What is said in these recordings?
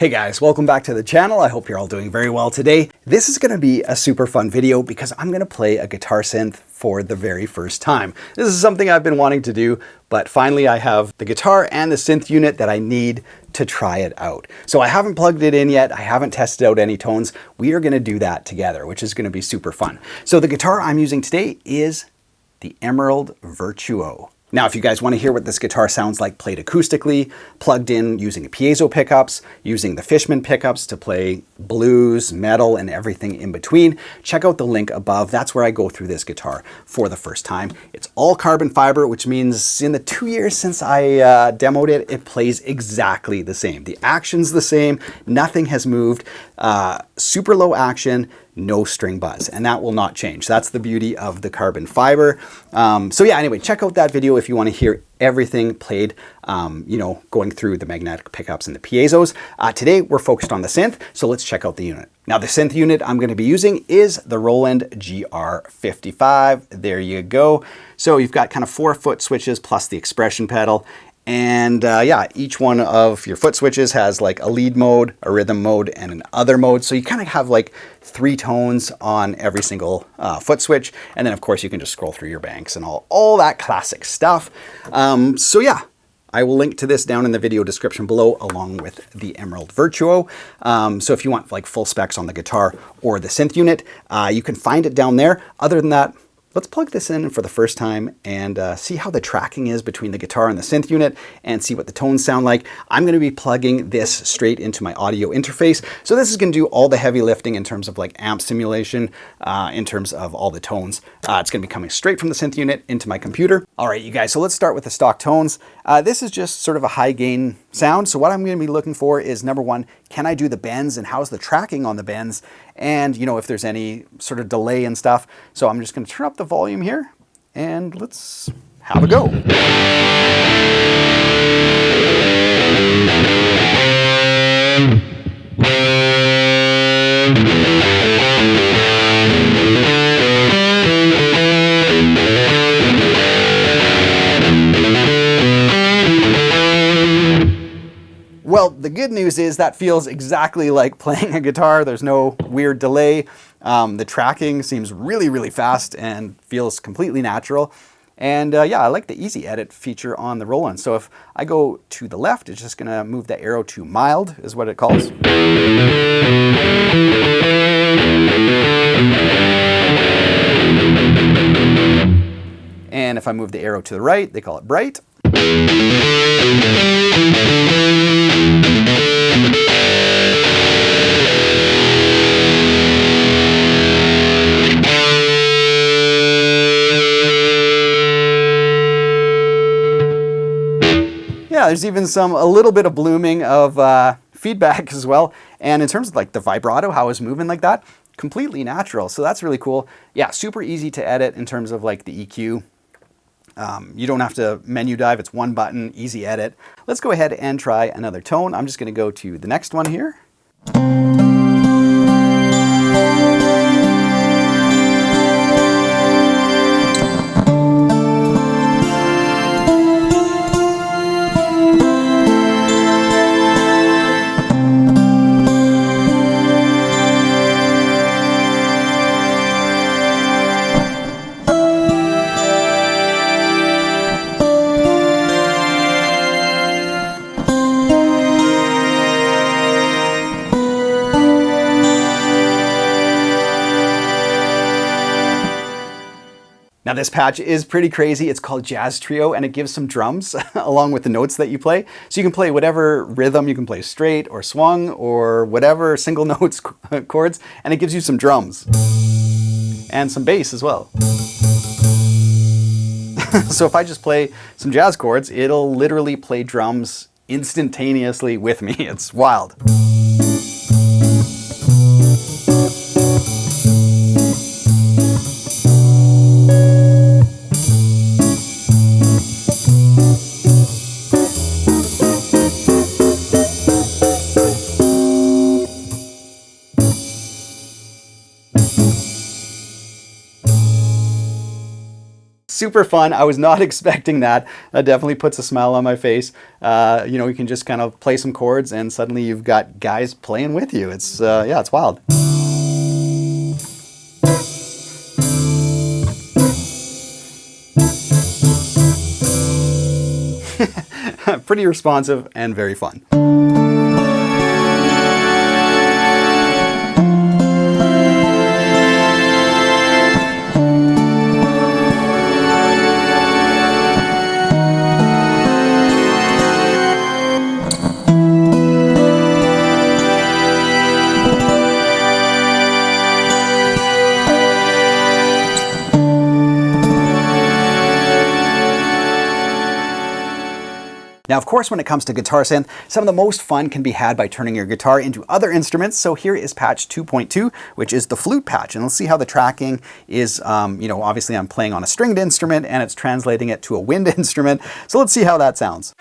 Hey guys, welcome back to the channel. I hope you're all doing very well today. This is going to be a super fun video because I'm going to play a guitar synth for the very first time. This is something I've been wanting to do, but finally I have the guitar and the synth unit that I need to try it out. So I haven't plugged it in yet. I haven't tested out any tones. We are going to do that together, which is going to be super fun. So the guitar I'm using today is the Emerald Virtuo. Now, if you guys want to hear what this guitar sounds like played acoustically, plugged in using piezo pickups, using the Fishman pickups to play blues, metal, and everything in between, check out the link above. That's where I go through this guitar for the first time. It's all carbon fiber, which means in the 2 years since I demoed it, it plays exactly the same. The action's the same, nothing has moved, super low action, no string buzz, and that will not change. That's the beauty of the carbon fiber. So yeah, anyway, check out that video if you want to hear everything played, going through the magnetic pickups and the piezos. Today we're focused on the synth, so let's check out the unit. Now the synth unit I'm going to be using is the Roland GR-55. There you go. So you've got kind of 4 foot switches plus the expression pedal. And yeah, each one of your foot switches has like a lead mode, a rhythm mode, and an other mode. So you kind of have like 3 tones on every single foot switch. And then of course you can just scroll through your banks and all that classic stuff. So yeah, I will link to this down in the video description below along with the Emerald Virtuo. So if you want like full specs on the guitar or the synth unit, you can find it down there. Other than that, let's plug this in for the first time and see how the tracking is between the guitar and the synth unit and see what the tones sound like. I'm going to be plugging this straight into my audio interface. So this is going to do all the heavy lifting in terms of like amp simulation, in terms of all the tones. It's going to be coming straight from the synth unit into my computer. All right, you guys, so let's start with the stock tones. This is just sort of a high gain sound. So what I'm going to be looking for is number one, can I do the bends and how's the tracking on the bends? And if there's any sort of delay and stuff. So I'm just going to turn up the volume here and let's have a go. Well, the good news is that feels exactly like playing a guitar. There's no weird delay. The tracking seems really, really fast and feels completely natural. And yeah, I like the easy edit feature on the Roland. So if I go to the left, it's just gonna move the arrow to mild, is what it calls. And if I move the arrow to the right, they call it bright. Yeah, there's even a little bit of blooming of feedback as well. And in terms of like the vibrato, how it's moving like that, completely natural. So that's really cool. Yeah, super easy to edit in terms of like the EQ. You don't have to menu dive, it's one button, easy edit. Let's go ahead and try another tone. I'm just gonna go to the next one here. Now this patch is pretty crazy. It's called Jazz Trio and it gives some drums along with the notes that you play. So you can play whatever rhythm, you can play straight or swung or whatever single notes chords, and it gives you some drums and some bass as well. So if I just play some jazz chords, it'll literally play drums instantaneously with me. It's wild. super fun. I was not expecting that. That definitely puts a smile on my face. You know, you can just kind of play some chords and suddenly you've got guys playing with you. It's, yeah, it's wild. Pretty responsive and very fun. Now, of course, when it comes to guitar synth, some of the most fun can be had by turning your guitar into other instruments. So here is patch 2.2, which is the flute patch. And let's see how the tracking is, you know, obviously I'm playing on a stringed instrument and it's translating it to a wind instrument. So let's see how that sounds.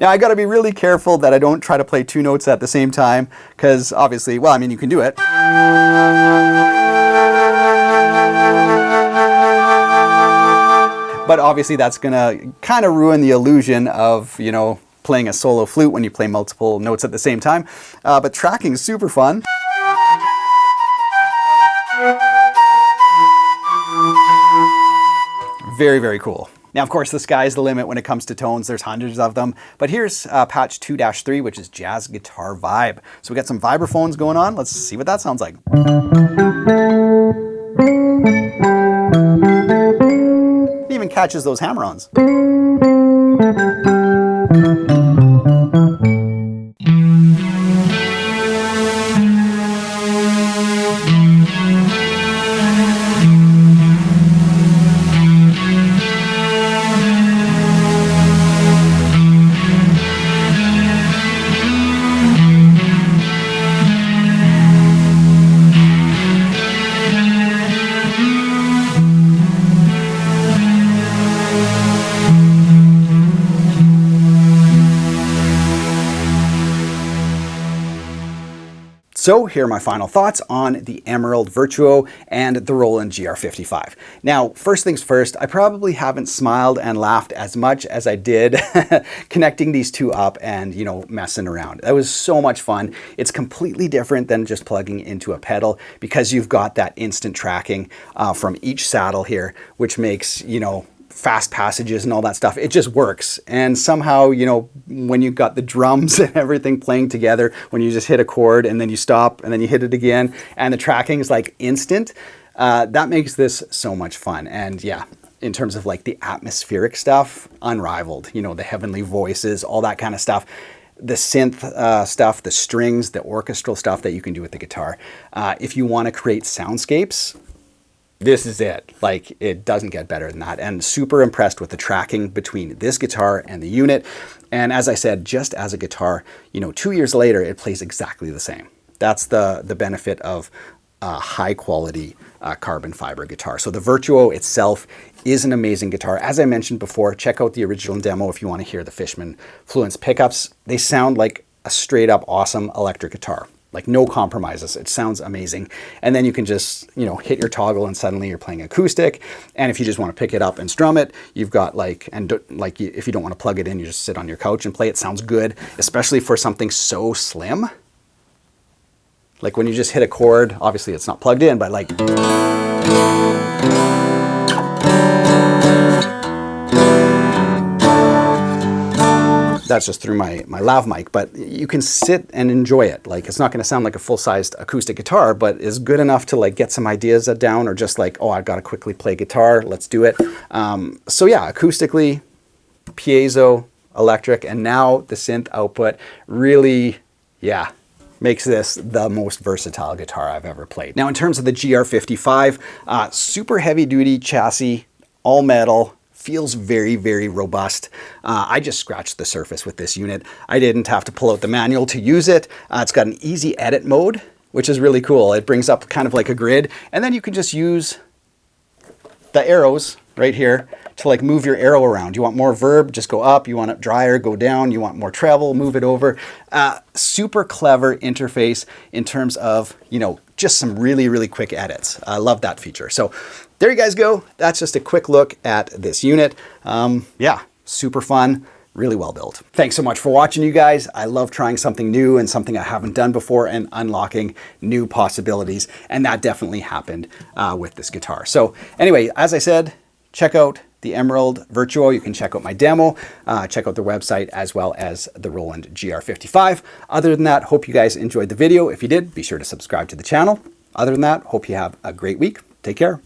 Now I gotta be really careful that I don't try to play two notes at the same time, because obviously, well, I mean, you can do it. But obviously that's gonna kind of ruin the illusion of, you know, playing a solo flute when you play multiple notes at the same time. But tracking is super fun. Very, very cool. Now, of course, the sky's the limit when it comes to tones. There's hundreds of them. But here's patch 2-3, which is Jazz Guitar Vibe. So we got some vibraphones going on. Let's see what that sounds like. It even catches those hammer-ons. So here are my final thoughts on the Emerald Virtuo and the Roland GR-55. Now, first things first, I probably haven't smiled and laughed as much as I did connecting these two up and, you know, messing around. That was so much fun. It's completely different than just plugging into a pedal because you've got that instant tracking from each saddle here, which makes, you know, fast passages and all that stuff. It just works. And somehow, you know, when you've got the drums and everything playing together, when you just hit a chord and then you stop and then you hit it again and the tracking is like instant, that makes this so much fun. And yeah, in terms of like the atmospheric stuff, unrivaled, you know, the heavenly voices, all that kind of stuff. The synth stuff, the strings, the orchestral stuff that you can do with the guitar. If you want to create soundscapes, this is it. Like, it doesn't get better than that. And super impressed with the tracking between this guitar and the unit. And as I said, just as a guitar, you know, 2 years later, it plays exactly the same. That's the benefit of high quality carbon fiber guitar. So the Virtuo itself is an amazing guitar. As I mentioned before, check out the original demo if you want to hear the Fishman Fluence pickups. They sound like a straight up awesome electric guitar. Like no compromises. It sounds amazing. And then you can just, you know, hit your toggle and suddenly you're playing acoustic. And if you just want to pick it up and strum it, you've got like, if you don't want to plug it in, you just sit on your couch and play. It sounds good, especially for something so slim. Like when you just hit a chord, obviously it's not plugged in, but like, that's just through my lav mic, but you can sit and enjoy it. Like, it's not going to sound like a full-sized acoustic guitar, but is good enough to like get some ideas down, or just like, oh, I've got to quickly play guitar, let's do it. So yeah, acoustically, piezo, electric, and now the synth output really, yeah, makes this the most versatile guitar I've ever played. Now in terms of the GR-55, super heavy duty chassis, all metal, feels very, very robust. I just scratched the surface with this unit. I didn't have to pull out the manual to use it. It's got an easy edit mode, which is really cool. It brings up kind of like a grid, and then you can just use the arrows right here to like move your arrow around. You want more verb, just go up. You want it drier, go down. You want more treble, move it over. Super clever interface in terms of, you know, just some really, really quick edits. I love that feature. So there you guys go. That's just a quick look at this unit. Yeah, super fun. Really well built. Thanks so much for watching, you guys. I love trying something new and something I haven't done before and unlocking new possibilities. And that definitely happened with this guitar. So anyway, as I said, check out the Emerald Virtuo. You can check out my demo, check out their website, as well as the Roland GR-55. Other than that, hope you guys enjoyed the video. If you did, be sure to subscribe to the channel. Other than that, hope you have a great week. Take care.